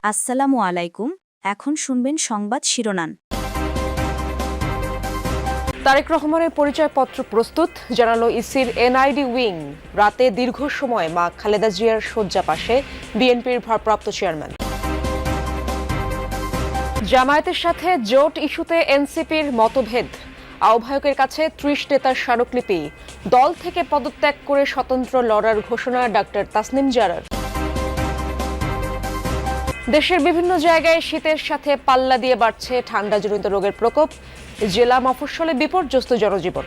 আসসালামু আলাইকুম। এখন শুনবেন সংবাদ শিরোনাম। তারেক রহমানের পরিচয়পত্র প্রস্তুত, জানালো ইসির এনআইডি উইং। রাতে দীর্ঘ সময় মা খালেদা জিয়ার শয্যা পাশে বিএনপির ভারপ্রাপ্ত চেয়ারম্যান। জামায়াতের সাথে জোট ইস্যুতে এনসিপির মতভেদ, আহ্বায়কের কাছে ৩০ নেতার স্মারকলিপি। দল থেকে পদত্যাগ করে স্বতন্ত্র লড়ার ঘোষণা ডাক্তার তাসনিম জারার। দেশের বিভিন্ন জায়গায় শীতের সাথে পাল্লা দিয়ে বাড়ছে ঠান্ডাজনিত রোগের প্রকোপ, জেলা মফস্বলে বিপর্যস্ত জনজীবন।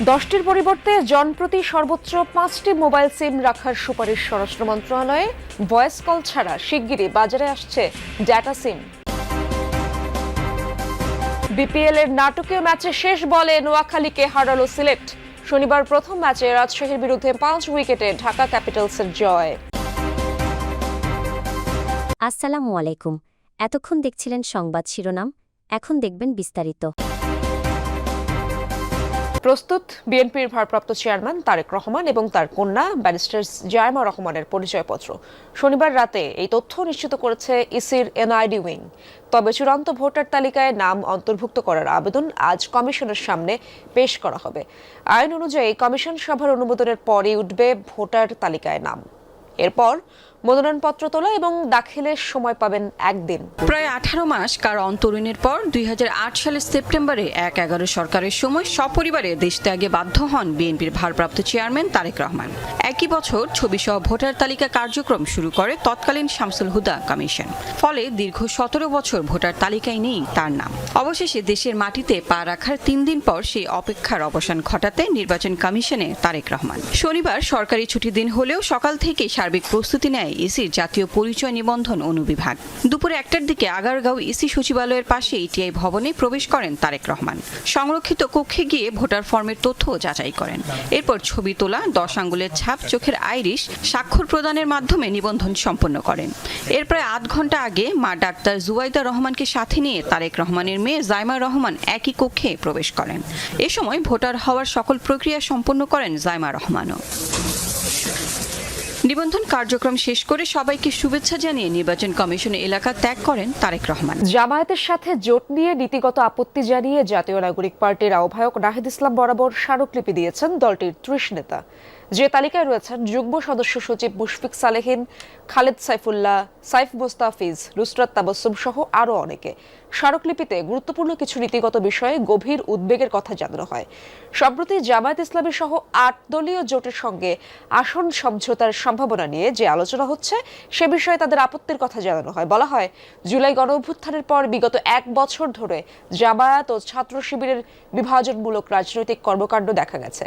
10টির পরিবর্তে জনপ্রতি সর্বোচ্চ 5টি মোবাইল সিম রাখার সুপারিশ স্বরাষ্ট্র মন্ত্রণালয়ে। ভয়েস কল ছাড়া শিগগিরই বাজারে আসছে ডেটা সিম। বিপিএল এর নাটকীয় ম্যাচে শেষ বলে নোয়াখালীকে হারালো সিলেট। শনিবার প্রথম ম্যাচে রাজশাহীর বিরুদ্ধে 5 উইকেটে ঢাকা ক্যাপিটালসের জয়। আসসালামু আলাইকুম। এতক্ষণ দেখছিলেন সংবাদ শিরোনাম, এখন দেখবেন বিস্তারিত। প্রস্তুত বিএনপির ভারপ্রাপ্ত চেয়ারম্যান তারেক রহমান এবং তার কন্যা ব্যারিস্টার জায়মা রহমানের পরিচয়পত্র। শনিবার রাতে এই তথ্য নিশ্চিত করেছে ইসির এনআইডি উইং। তবে চূড়ান্ত ভোটার তালিকায় নাম অন্তর্ভুক্ত করার আবেদন আজ কমিশনের সামনে পেশ করা হবে। আইন অনুযায়ী কমিশন সভার অনুমোদনের পরই উঠবে ভোটার তালিকায় নাম। এরপর মনোনয়নপত্র তোলা এবং দাখিলের সময় পাবেন একদিন। প্রায় 18 মাস কারো অন্তরীণের পর 2008 সালের সেপ্টেম্বরে 1/11 সরকারের সময় সপরিবারে দেশ ত্যাগে বাধ্য হন বিএনপির ভারপ্রাপ্ত চেয়ারম্যান তারেক রহমান। একই বছর ছবিসহ ভোটার তালিকা কার্যক্রম শুরু করে তৎকালীন শামসুল হুদা কমিশন। ফলে দীর্ঘ 17 বছর ভোটার তালিকায় নেই তার নাম। অবশেষে দেশের মাটিতে পা রাখার 3 দিন পর সেই অপেক্ষার অবসান ঘটাতে নির্বাচন কমিশনে তারেক রহমান। শনিবার সরকারি ছুটির দিন হলেও সকাল থেকে সার্বিক প্রস্তুতি নেয় ইসির জাতীয় পরিচয় নিবন্ধন অনুবিভাগ। দুপুরে 1টার দিকে আগারগাঁও ইসি সচিবালয়ের পাশে ইটিআই ভবনে প্রবেশ করেন তারেক রহমান। সংরক্ষিত কক্ষে গিয়ে ভোটার ফর্মের তথ্য যাচাই করেন। এরপর ছবি তোলা, 10 আঙ্গুলের ছাপ, চোখের আইরিশ, স্বাক্ষর প্রদানের মাধ্যমে নিবন্ধন সম্পন্ন করেন। এর প্রায় 8 ঘন্টা আগে মা ডাক্তার জুবাইদা রহমানকে সাথে নিয়ে তারেক রহমানের মেয়ে জায়মা রহমান একই কক্ষে প্রবেশ করেন। এ সময় ভোটার হওয়ার সকল প্রক্রিয়া সম্পন্ন করেন জায়মা রহমানও। নিবন্ধন কার্যক্রম শেষ করে সবাইকে শুভেচ্ছা জানিয়ে নির্বাচন কমিশন এলাকা ত্যাগ করেন তারেক রহমান। জামায়াতের সাথে জোট নিয়ে নীতিগত আপত্তি জানিয়ে জাতীয় নাগরিক পার্টির আহ্বায়ক নাহিদ ইসলাম বরাবর স্মারকলিপি দিয়েছেন দলটির 30 নেতা। যে তালিকায় রয়েছেন যুগ্ম সদস্য সচিব মুশফিক সালেহিন, খালেদ সাইফুল্লাহ, সাইফ মোস্তাফিজ, নুসরাত তাবাসসুম সহ আরও অনেকে। স্মারকলিপিতে গুরুত্বপূর্ণ কিছু নীতিগত বিষয়ে গভীর উদ্বেগের কথা জানানো হয়। সম্প্রতি জামায়াত ইসলামী সহ 8 দলীয় জোটের সঙ্গে আসন সমঝোতার সম্ভাবনা নিয়ে যে আলোচনা হচ্ছে সে বিষয়ে তাদের আপত্তির কথা জানানো হয়। বলা হয়, জুলাই গণঅভ্যুত্থানের পর বিগত 1 বছর ধরে জামায়াত ও ছাত্র শিবিরের বিভাজনমূলক রাজনৈতিক কর্মকাণ্ড দেখা গেছে।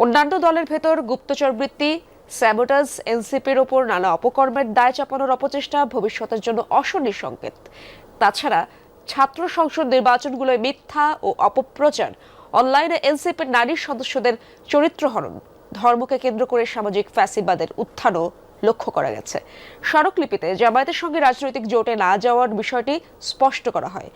অন্যান্য দলের ভেতর গুপ্তচরবৃত্তি, স্যাবোটাজ, এনসিপির ওপর নানা অপকর্মের দায় চাপানোর অপচেষ্টা ভবিষ্যতের জন্য অশনির সংকেত। তাছাড়া ছাত্র সংসদ নির্বাচনগুলোয় মিথ্যা ও অপপ্রচার, অনলাইনে এনসিপির নারী সদস্যদের চরিত্রহনন, ধর্মকে কেন্দ্র করে সামাজিক ফ্যাসিবাদের উত্থানও লক্ষ্য করা গেছে। স্মারকলিপিতে জামায়াতের সঙ্গে রাজনৈতিক জোটে না যাওয়ার বিষয়টি স্পষ্ট করা হয়।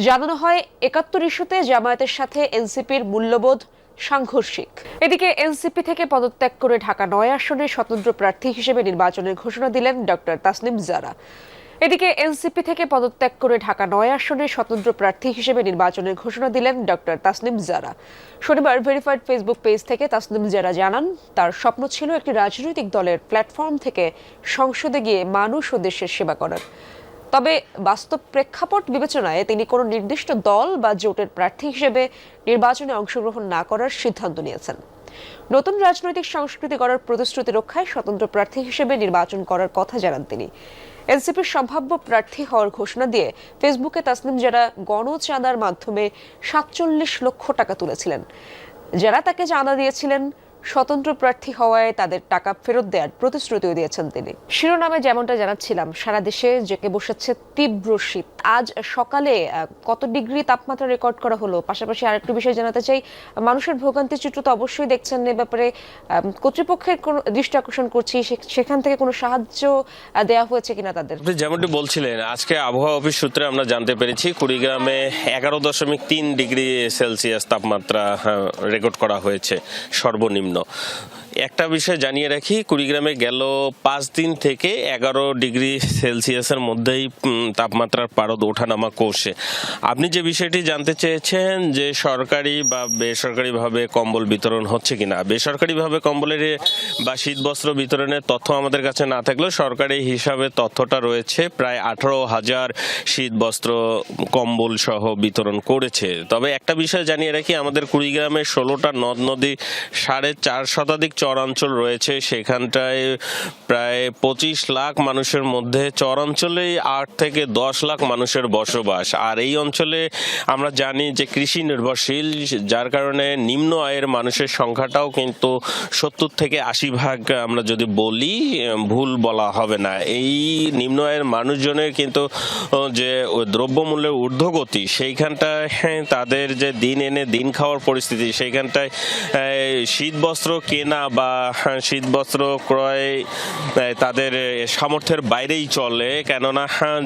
জানানো হয়, 71 ইস্যুতে জামায়াতের সাথে এনসিপির মূল্যবোধ সাংঘর্ষিক। এদিকে এনসিপি থেকে পদত্যাগ করে ঢাকা 9 আসনে স্বতন্ত্র প্রার্থী হিসেবে নির্বাচনের ঘোষণা দিলেন ডক্টর তাসনিম জারা। এদিকে এনসিপি থেকে পদত্যাগ করে ঢাকা 9 আসনে স্বতন্ত্র প্রার্থী হিসেবে নির্বাচনের ঘোষণা দিলেন ডক্টর তাসনিম জারা। শনিবার ভেরিফাইড ফেসবুক পেজ থেকে তাসনিম জারা জানান, তার স্বপ্ন ছিল একটি রাজনৈতিক দলের প্ল্যাটফর্ম থেকে সংসদে গিয়ে মানুষ ও দেশের সেবা করার। তবে বাস্তব প্রেক্ষাপট বিবেচনায় তিনি কোনো নির্দিষ্ট দল বা জোটের প্রার্থী হিসেবে নির্বাচনে অংশগ্রহণ না করার সিদ্ধান্ত নিয়েছেন। নতুন রাজনৈতিক সংস্কৃতি গড়ার প্রতিশ্রুতি রক্ষায় স্বতন্ত্র প্রার্থী হিসেবে নির্বাচন করার কথা জানান তিনি। এনসিপির সম্ভাব্য প্রার্থী হওয়ার ঘোষণা দিয়ে ফেসবুকে তাসনিম জারা গণচাঁদার মাধ্যমে 47 লক্ষ টাকা তুলেছিলেন। যারা তাকে চাঁদা দিয়েছিলেন, স্বতন্ত্র প্রার্থী হওয়ায় তাদের টাকা ফেরত দেওয়ার প্রতিশ্রুতিও দিয়েছেন তিনি। শিরোনামে যেমনটা জানাচ্ছিলাম, সারা দেশে জেঁকে বসেছে তীব্র শীত। আজ সকালে কত ডিগ্রি তাপমাত্রা রেকর্ড করা হলো, পাশাপাশি আরেকটু বিষয় জানাতে চাই, মানুষের ভোগান্তির চিত্র তো অবশ্যই দেখছেন। এ ব্যাপারে কর্তৃপক্ষের কোনো দৃষ্টি আকর্ষণ করছি, সেখান থেকে কোনো সাহায্য দেওয়া হয়েছে কিনা তাদের? যেমনটি বলছিলেন, আজকে আবহাওয়া অফিস সূত্রে আমরা জানতে পেরেছি কুড়িগ্রামে 11.3 ডিগ্রি সেলসিয়াস তাপমাত্রা রেকর্ড করা হয়েছে সর্বনিম্ন। একটা বিষয় জানিয়ে রাখি, কুড়িগ্রামে গেল 5 দিন থেকে 11 ডিগ্রি সেলসিয়াসের মধ্যেই তাপমাত্রার পারদ ওঠানামা করছে। আপনি যে বিষয়টি জানতে চেয়েছেন যে সরকারি বা বেসরকারিভাবে কম্বল বিতরণ হচ্ছে কিনা, বেসরকারিভাবে কম্বলের বা শীতবস্ত্র বিতরণের তথ্য আমাদের কাছে না থাকলেও সরকারি হিসাবে তথ্যটা রয়েছে, প্রায় 18,000 শীতবস্ত্র কম্বল সহ বিতরণ করেছে। তবে একটা বিষয় জানিয়ে রাখি, আমাদের কুড়িগ্রামে 16টা নদ নদী, 4.5 শতাধিক চরাঞ্চল রয়েছে। সেখানটায় প্রায় 25 লাখ মানুষের মধ্যে চরাঞ্চলেই 8 থেকে 10 লাখ মানুষের বসবাস। আর এই অঞ্চলে আমরা জানি যে কৃষি নির্ভরশীল, যার কারণে নিম্ন আয়ের মানুষের সংখ্যাটাও কিন্তু 70 থেকে 80 ভাগ আমরা যদি বলি ভুল বলা হবে না। এই নিম্ন আয়ের মানুষজনের কিন্তু যে দ্রব্যমূল্যের ঊর্ধ্বগতি, সেইখানটায় তাদের যে দিন এনে দিন খাওয়ার পরিস্থিতি, সেইখানটায় শীতবস্ত্র কেনা বা শীতবস্ত্র ক্রয় তাদের সামর্থ্যের বাইরেই চলে, কেননা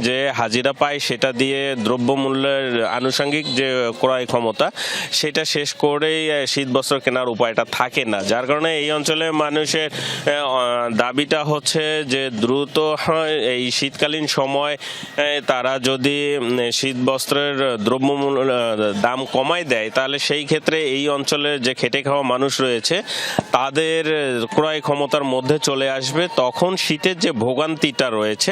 যে হাজিরা পায় সেটা দিয়ে দ্রব্যমূল্যের আনুষঙ্গিক যে ক্রয় ক্ষমতা সেটা শেষ করেই শীতবস্ত্র কেনার উপায়টা থাকে না। যার কারণে এই অঞ্চলে মানুষের দাবিটা হচ্ছে যে দ্রুত এই শীতকালীন সময় তারা যদি শীতবস্ত্রের দ্রব্যমূল্য দাম কমায় দেয়, তাহলে সেই ক্ষেত্রে এই অঞ্চলে যে খেটে খাওয়া মানুষ রয়েছে তাদের ক্রয় ক্ষমতার মধ্যে চলে আসবে। তখন শীতের যে ভোগান্তিটা রয়েছে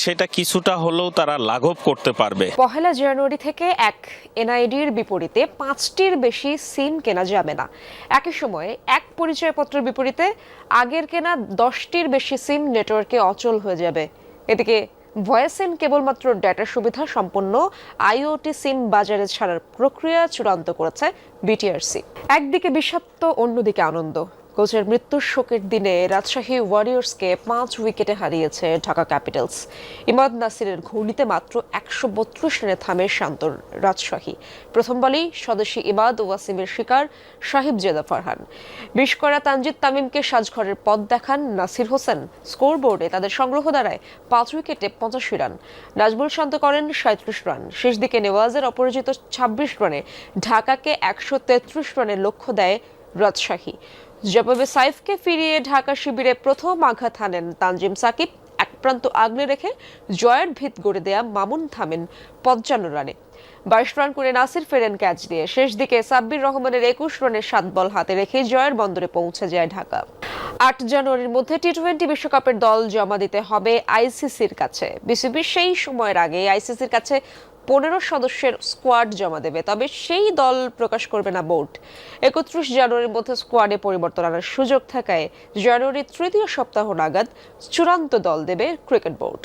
সেটা কিছুটা হলেও তারা লাঘব করতে পারবে। 1 জানুয়ারি থেকে এক এনআইডির বিপরীতে 5টির বেশি সিম কেনা যাবে না। একই সময়ে এক পরিচয়পত্রের বিপরীতে আগের কেনা 10টির বেশি সিম নেটওয়ার্কে অচল হয়ে যাবে। এদিকে ভয়েস সিম কেবলমাত্র ডেটা সুবিধা সম্পন্ন আইওটি সিম বাজারে ছাড়ার প্রক্রিয়া চূড়ান্ত করেছে বিটিআরসি। একদিকে বিষাক্ত, অন্যদিকে আনন্দ। কোচের মৃত্যুর শোকের দিনে রাজশাহী ওয়ারিয়র্সকে 5 উইকেটে হারিয়েছে ঢাকা ক্যাপিটালস। ইমাদ নাসিরের ঘূর্ণিতে মাত্র 132 রানে থামে শান্ত রাজশাহী। প্রথম বলেই স্বদেশী ইমাদ ওয়াসিমের শিকার সাহিবজাদা ফারহান। 20 করা তানজিদ তামিমকে সাজঘরের পথ দেখান নাসির হোসেন। স্কোরবোর্ডে তাদের সংগ্রহ দাঁড়ায় 5 উইকেটে 85 রান। নাজমুল শান্ত করেন 37 রান। শেষ দিকে নেওয়াজের অপরাজিত 26 রানে ঢাকাকে 133 রানের লক্ষ্য দেয় রাজশাহী। জবাবে সাইফকে ফিরিয়ে ঢাকা শিবিরে প্রথম আঘাত হানেন তানজিম সাকিব। এক প্রান্ত আগলে রেখে জয়ের ভিত গড়ে দেয়া মামুন থামেন 55 রানে। 22 রান করে নাসির ফেরেন ক্যাচ দিয়ে। শেষ দিকে সাব্বির রহমানের 21 রানের 7 বল হাতে রেখে জয়ের বন্দরে পৌঁছে যায় ঢাকা। 8 জানুয়ারির মধ্যে টি-20 বিশ্বকাপের দল জমা দিতে হবে আইসিসির কাছে। বিসিবি সেই সময়ের আগে আইসিসির কাছে 15 সদস্যের স্কোয়াড জমা দেবে, তবে সেই দল প্রকাশ করবে না বোর্ড। 31 জানুয়ারির মধ্যে স্কোয়াডে পরিবর্তন আনার সুযোগ থাকায় জানুয়ারির তৃতীয় সপ্তাহ নাগাদ চূড়ান্ত দল দেবে ক্রিকেট বোর্ড।